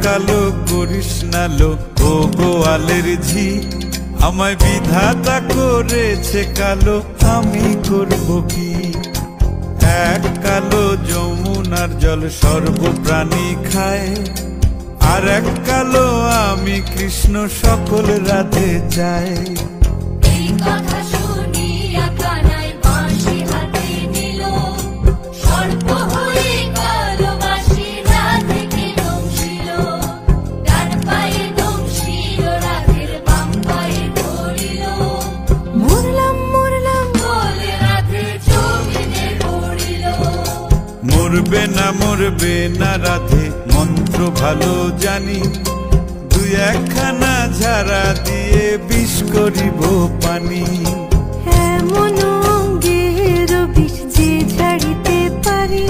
কালো করিস না লো ও গোয়ালের ঝি, আমায় বিধাতা করেছে কালো, আমি করব কি? এক কালো যমুনার জল সর্বপ্রাণী খায়, আর এক কালো আমি কৃষ্ণ সকল রাধে চাই। এই কথা শুনিয়া কানাই বাঁশি হাতে নিল, সর্প হয়ে কালো বাঁশি রাধেকে দংশিল। ডান পায়ে দংশিল রাধের, বাম পায়ে ধরিল। মরলাম মরলাম বলে রাধে জমিনে পড়িল। মরবে না রাধে মন্ত্র ভালো জানি, দুই একখানা ঝাড়া দিয়ে বিষ করিব পানি। এমন অঙ্গের বিষ যে ঝাড়িতে পারে,